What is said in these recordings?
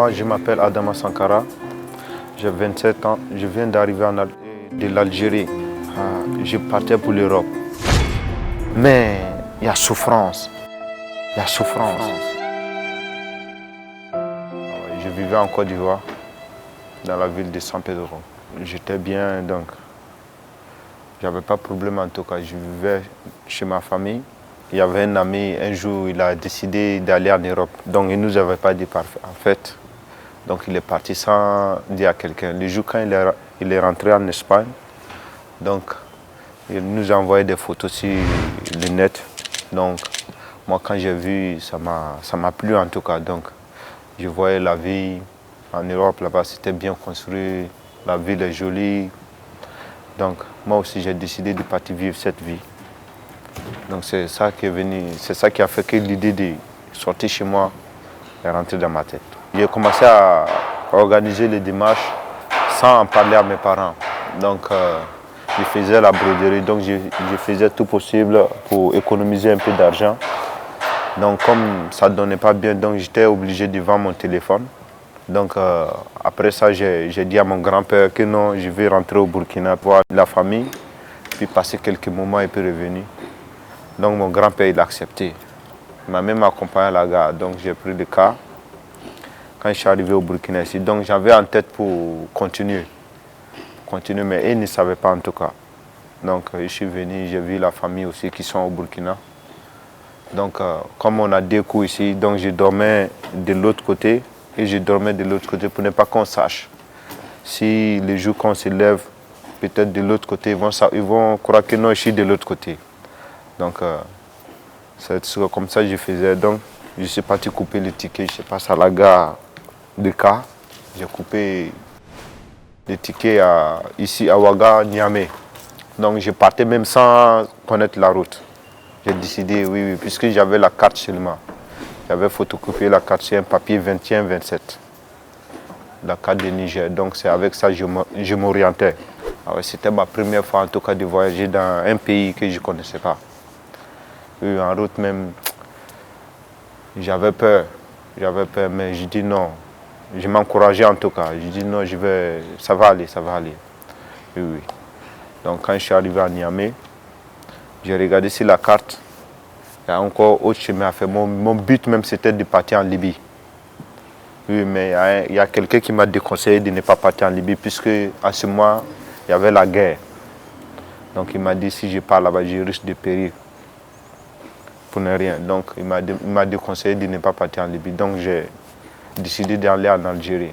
Moi, je m'appelle Adama Sankara, j'ai 27 ans, je viens d'arriver de l'Algérie. Je partais pour l'Europe. Mais il y a souffrance, il y a souffrance. Je vivais en Côte d'Ivoire, dans la ville de San Pedro. J'étais bien, donc j'avais pas de problème en tout cas. Je vivais chez ma famille. Il y avait un ami, un jour, il a décidé d'aller en Europe. Donc il ne nous avait pas dit en fait. Donc il est parti sans dire à quelqu'un. Le jour quand il est rentré en Espagne, donc il nous a envoyé des photos sur le net. Donc moi quand j'ai vu, ça m'a plu en tout cas. Donc je voyais la vie en Europe là-bas, c'était bien construit, la ville est jolie. Donc moi aussi j'ai décidé de partir vivre cette vie. Donc c'est ça qui est venu, c'est ça qui a fait que l'idée de sortir chez moi est rentrée dans ma tête. J'ai commencé à organiser les démarches sans en parler à mes parents. Donc je faisais la broderie, donc je faisais tout possible pour économiser un peu d'argent. Donc comme ça ne donnait pas bien, donc j'étais obligé de vendre mon téléphone. Donc après ça, j'ai dit à mon grand-père que non, je vais rentrer au Burkina pour voir la famille, puis passer quelques moments et puis revenir. Donc mon grand-père il a accepté. Il m'a même accompagné à la gare, donc j'ai pris le car quand je suis arrivé au Burkina ici. Donc j'avais en tête pour continuer, mais ils ne savaient pas en tout cas. Donc je suis venu, j'ai vu la famille aussi qui sont au Burkina. Donc comme on a deux coups ici, donc je dormais de l'autre côté et je dormais de l'autre côté pour ne pas qu'on sache. Si les jours qu'on se lève, peut-être de l'autre côté, ils vont croire que non, je suis de l'autre côté. Donc c'est comme ça que je faisais. Donc je suis parti couper les tickets, je passe à la gare de car. J'ai coupé les tickets ici à Ouaga, Niamey. Donc je partais même sans connaître la route. J'ai décidé, oui, puisque j'avais la carte seulement. J'avais photocopié la carte sur un papier 21-27. La carte de Niger. Donc c'est avec ça que je m'orientais. C'était ma première fois en tout cas de voyager dans un pays que je ne connaissais pas. Et en route même, j'avais peur, mais je dis non. Je m'encourageais en tout cas. Je dis non, ça va aller. Oui, oui. Donc quand je suis arrivé à Niamey, j'ai regardé sur la carte. Il y a encore autre chemin à faire. Mon but même c'était de partir en Libye. Oui, mais il y a quelqu'un qui m'a déconseillé de ne pas partir en Libye puisque à ce moment, il y avait la guerre. Donc il m'a dit si je pars là-bas, je risque de périr. Pour ne rien. Donc il m'a déconseillé de ne pas partir en Libye. Donc j'ai décidé d'aller en Algérie.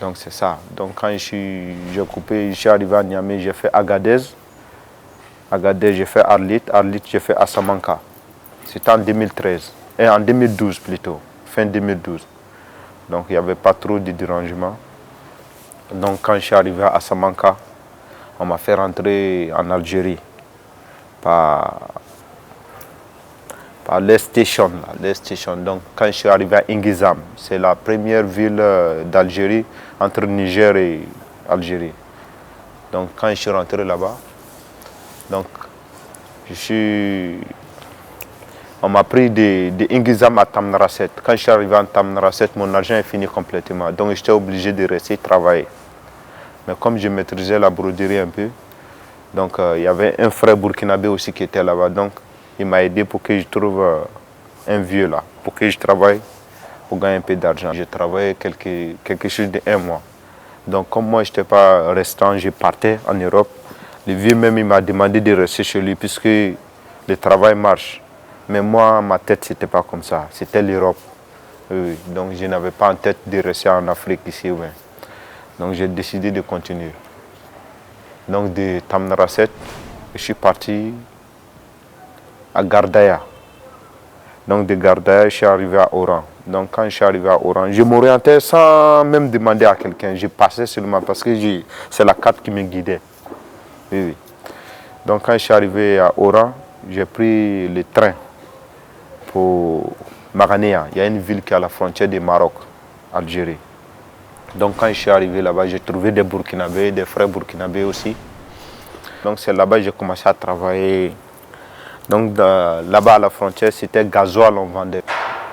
Donc c'est ça. Donc quand je suis arrivé à Niamey, j'ai fait Agadez. Agadez, j'ai fait Arlit. Arlit, j'ai fait Assamanka. C'était en 2013. Et en 2012 plutôt. Fin 2012. Donc il n'y avait pas trop de dérangements. Donc quand je suis arrivé à Assamanka, on m'a fait rentrer en Algérie par l'Air Station. Donc quand je suis arrivé à Ingizam, c'est la première ville d'Algérie entre Niger et Algérie. Donc quand je suis rentré là-bas, donc on m'a pris de Ingizam à Tamnaraset. Quand je suis arrivé à Tamnaraset, mon argent est fini complètement. Donc j'étais obligé de rester travailler. Mais comme je maîtrisais la broderie un peu, donc il y avait un frère burkinabé aussi qui était là-bas. Donc il m'a aidé pour que je trouve un vieux là, pour que je travaille, pour gagner un peu d'argent. J'ai travaillé quelque chose d'1 mois. Donc comme moi je n'étais pas restant, je partais en Europe. Le vieux même il m'a demandé de rester chez lui puisque le travail marche. Mais moi, ma tête, ce n'était pas comme ça. C'était l'Europe. Oui. Donc je n'avais pas en tête de rester en Afrique ici. Oui. Donc j'ai décidé de continuer. Donc de Tamnaraset, je suis parti à Gardaya. Donc de Gardaya, je suis arrivé à Oran. Donc quand je suis arrivé à Oran, je m'orientais sans même demander à quelqu'un. Je passais seulement parce que c'est la carte qui me guidait. Oui, oui. Donc quand je suis arrivé à Oran, j'ai pris le train pour Maganéa. Il y a une ville qui est à la frontière du Maroc, Algérie. Donc quand je suis arrivé là-bas, j'ai trouvé des Burkinabés, des frères burkinabés aussi. Donc c'est là-bas que j'ai commencé à travailler. Donc là-bas à la frontière, c'était gasoil on vendait.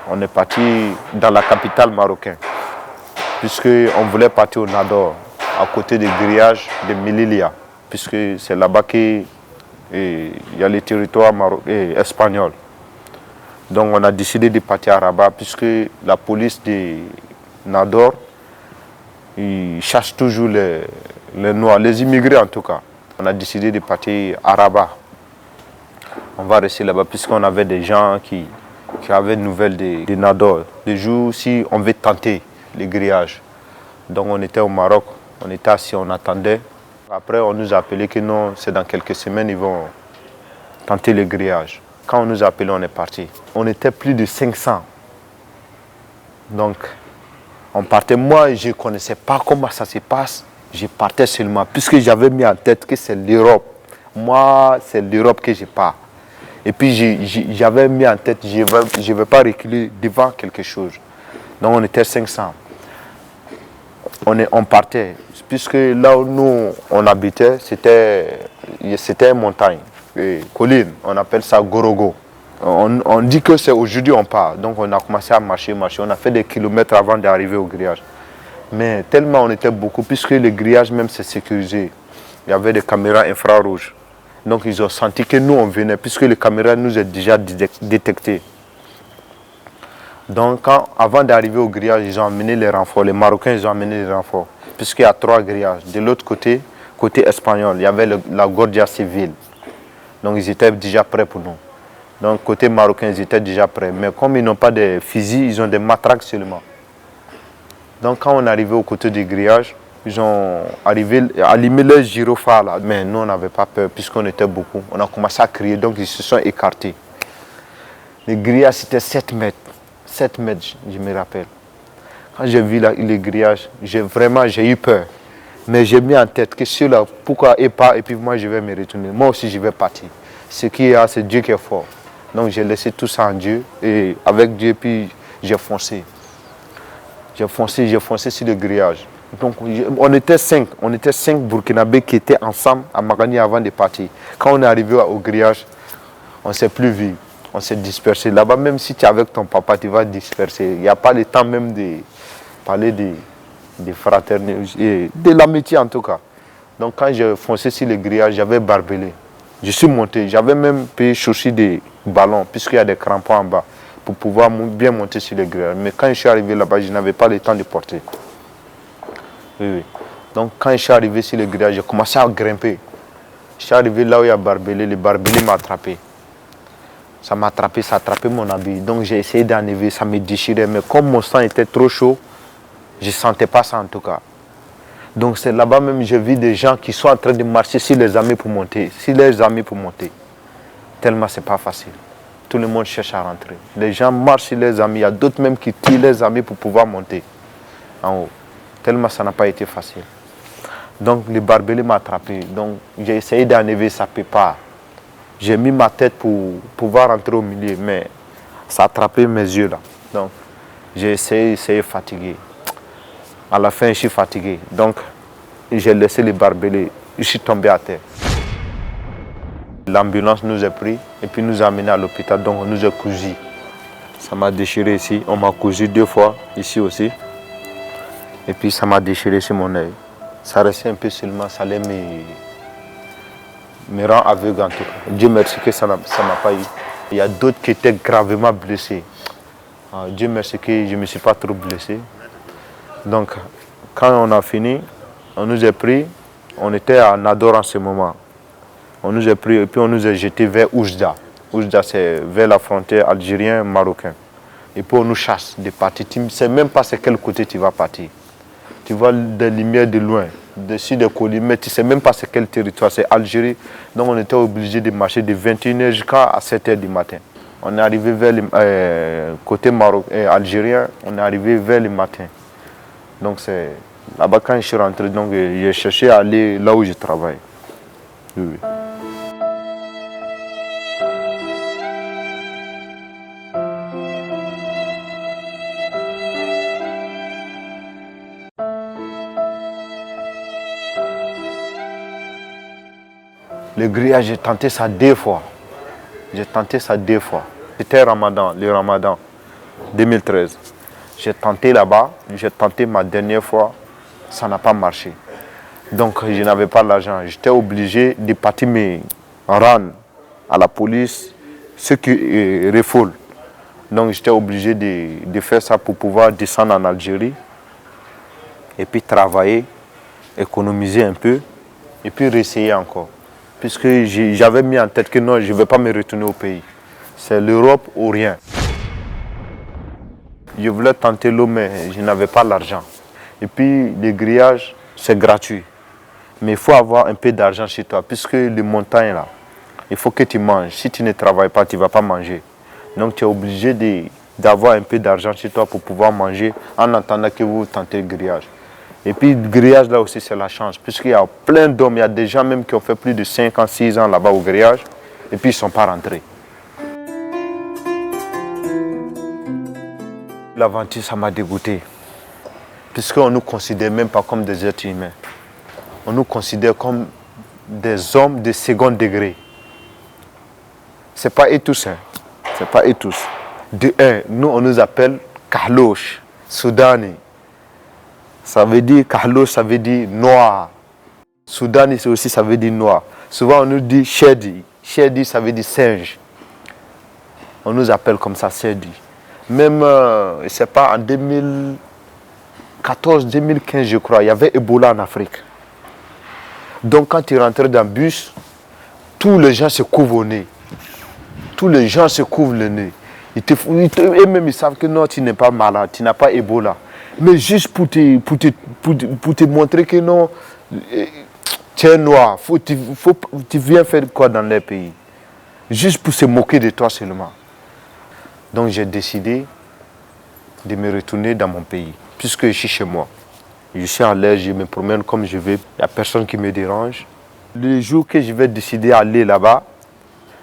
On est parti dans la capitale marocaine, puisqu'on voulait partir au Nador, à côté des grillages de Melilla, puisque c'est là-bas qu'il y a les territoires espagnols. Donc on a décidé de partir à Rabat, puisque la police de Nador, ils cherchent toujours les Noirs, les immigrés en tout cas. On a décidé de partir à Rabat. On va rester là-bas, puisqu'on avait des gens qui avaient de nouvelles de Nador. Les jours si on veut tenter les grillages. Donc on était au Maroc, on était assis, on attendait. Après on nous a appelé que non, c'est dans quelques semaines ils vont tenter les grillages. Quand on nous a appelé, on est parti. On était plus de 500. Donc on partait. Moi, je ne connaissais pas comment ça se passe. Je partais seulement, puisque j'avais mis en tête que c'est l'Europe. Moi, c'est l'Europe que je pars. Et puis j'avais mis en tête, je ne vais pas reculer devant quelque chose. Donc on était 500. On partait, puisque là où nous on habitait, c'était une montagne, colline, on appelle ça Gorogo. On dit que c'est aujourd'hui on part, donc on a commencé à marcher, on a fait des kilomètres avant d'arriver au grillage. Mais tellement on était beaucoup, puisque le grillage même c'est sécurisé, il y avait des caméras infrarouges. Donc ils ont senti que nous on venait, puisque les caméras nous ont déjà détectés. Donc avant d'arriver au grillage, ils ont amené les renforts, les Marocains ils ont amené les renforts, puisqu'il y a 3 grillages. De l'autre côté, côté espagnol, il y avait la Guardia Civile. Donc ils étaient déjà prêts pour nous. Donc côté marocain, ils étaient déjà prêts. Mais comme ils n'ont pas de fusils, ils ont des matraques seulement. Donc quand on est arrivé au côté du grillage, ils ont allumé les gyrophares là. Mais nous on n'avait pas peur, puisqu'on était beaucoup. On a commencé à crier, donc ils se sont écartés. Le grillage c'était 7 mètres. 7 mètres, je me rappelle. Quand j'ai vu les grillages, j'ai eu peur. Mais j'ai mis en tête que celui-là, pourquoi il part et puis moi je vais me retourner. Moi aussi je vais partir. Ce qu'il y a, c'est Dieu qui est fort. Donc j'ai laissé tout ça en Dieu. Et avec Dieu, puis j'ai foncé. J'ai foncé sur le grillage. Donc on était 5 Burkinabés qui étaient ensemble à Magani avant de partir. Quand on est arrivé au grillage, on ne s'est plus vu. On s'est dispersé. Là-bas, même si tu es avec ton papa, tu vas disperser. Il n'y a pas le temps même de parler de fraternité, de l'amitié en tout cas. Donc quand j'ai foncé sur le grillage, j'avais barbelé. Je suis monté. J'avais même payé chaussures des ballons, puisqu'il y a des crampons en bas, pour pouvoir bien monter sur le grillage. Mais quand je suis arrivé là-bas, je n'avais pas le temps de porter. Oui. Donc quand je suis arrivé sur le grillage, j'ai commencé à grimper. Je suis arrivé là où il y a barbelé. Le barbelé m'a attrapé. Ça m'a attrapé, ça a attrapé mon habit. Donc j'ai essayé d'enlever, ça me déchirait. Mais comme mon sang était trop chaud, je ne sentais pas ça en tout cas. Donc c'est là-bas même j'ai vu des gens qui sont en train de marcher sur les amis pour monter. Tellement c'est pas facile. Tout le monde cherche à rentrer. Les gens marchent sur les amis. Il y a d'autres même qui tirent les amis pour pouvoir monter en haut. Tellement ça n'a pas été facile. Donc le barbelé m'a attrapé. Donc j'ai essayé d'enlever, ça ne peut pas. J'ai mis ma tête pour pouvoir rentrer au milieu, mais ça a attrapé mes yeux là. Donc j'ai essayé fatigué. À la fin, je suis fatigué. Donc j'ai laissé le barbelé. Je suis tombé à terre. L'ambulance nous a pris et puis nous a amenés à l'hôpital. Donc on nous a cousu. Ça m'a déchiré ici. On m'a cousu 2 fois, ici aussi. Et puis ça m'a déchiré sur mon œil. Ça restait un peu seulement, ça allait me rend aveugle en tout cas. Dieu merci que ça n'a pas eu. Il y a d'autres qui étaient gravement blessés. Dieu merci que je ne me suis pas trop blessé. Donc quand on a fini, on nous a pris, on était à Nador en ce moment. On nous a pris et puis on nous a jeté vers Oujda. Oujda c'est vers la frontière algérien-marocaine. Et puis on nous chasse de partir. Tu ne sais même pas c'est quel côté tu vas partir. Tu vois des lumières de loin, dessus des collines, mais tu ne sais même pas c'est quel territoire, c'est Algérie. Donc on était obligé de marcher de 21h jusqu'à 7h du matin. On est arrivé vers le côté algérien, on est arrivé vers le matin. Donc c'est là-bas quand je suis rentré, donc j'ai cherché à aller là où je travaille. Oui. Le grillage, j'ai tenté ça 2 fois. C'était le Ramadan. 2013. J'ai tenté là-bas, j'ai tenté ma dernière fois, ça n'a pas marché. Donc je n'avais pas l'argent. J'étais obligé de partir me rendre à la police, ce qui refoule. Donc j'étais obligé de faire ça pour pouvoir descendre en Algérie et puis travailler, économiser un peu et puis réessayer encore. Puisque j'avais mis en tête que non, je ne vais pas me retourner au pays. C'est l'Europe ou rien. Je voulais tenter l'eau, mais je n'avais pas l'argent. Et puis les grillages, c'est gratuit. Mais il faut avoir un peu d'argent chez toi, puisque les montagnes là, il faut que tu manges. Si tu ne travailles pas, tu ne vas pas manger. Donc tu es obligé d'avoir un peu d'argent chez toi pour pouvoir manger en attendant que vous tentez le grillage. Et puis le grillage là aussi c'est la chance, puisqu'il y a plein d'hommes, il y a des gens même qui ont fait plus de 5 ans, 6 ans là-bas au grillage, et puis ils ne sont pas rentrés. L'aventure, ça m'a dégoûté, puisqu'on ne nous considère même pas comme des êtres humains. On nous considère comme des hommes de second degré. Ce n'est pas eux tous, hein. C'est pas eux tous. De un, nous on nous appelle Kahloche, Soudani. Ça veut dire, Kahloche, ça veut dire noir. Soudani, c'est aussi, ça veut dire noir. Souvent on nous dit Shedi. Shedi, ça veut dire singe. On nous appelle comme ça, Shedi. Même, je ne sais pas, en 2014-2015, je crois, il y avait Ebola en Afrique. Donc quand tu rentres dans le bus, tous les gens se couvrent au nez. Tous les gens se couvrent le nez. Eux-mêmes, ils savent que non, tu n'es pas malade, tu n'as pas Ebola. Mais juste pour te montrer que non, tu es noir. Tu viens faire quoi dans les pays? Juste pour se moquer de toi seulement. Donc j'ai décidé de me retourner dans mon pays, puisque je suis chez moi. Je suis à l'aise, je me promène comme je veux, il n'y a personne qui me dérange. Le jour que je vais décider d'aller là-bas,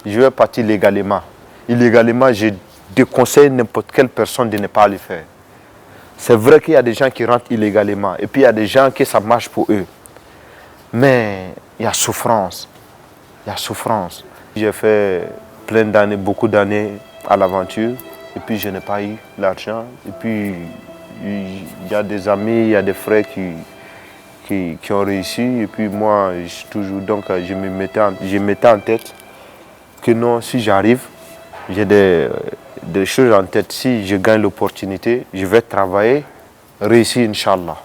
je vais partir légalement. Illégalement, je déconseille n'importe quelle personne de ne pas le faire. C'est vrai qu'il y a des gens qui rentrent illégalement, et puis il y a des gens qui ça marche pour eux. Mais il y a souffrance. Il y a souffrance. J'ai fait plein d'années, beaucoup d'années à l'aventure, et puis je n'ai pas eu l'argent. Et puis il y a des amis, il y a des frères qui ont réussi. Et puis moi, je me mettais en tête que non, si j'arrive, j'ai des choses en tête. Si je gagne l'opportunité, je vais travailler, réussir, Inch'Allah.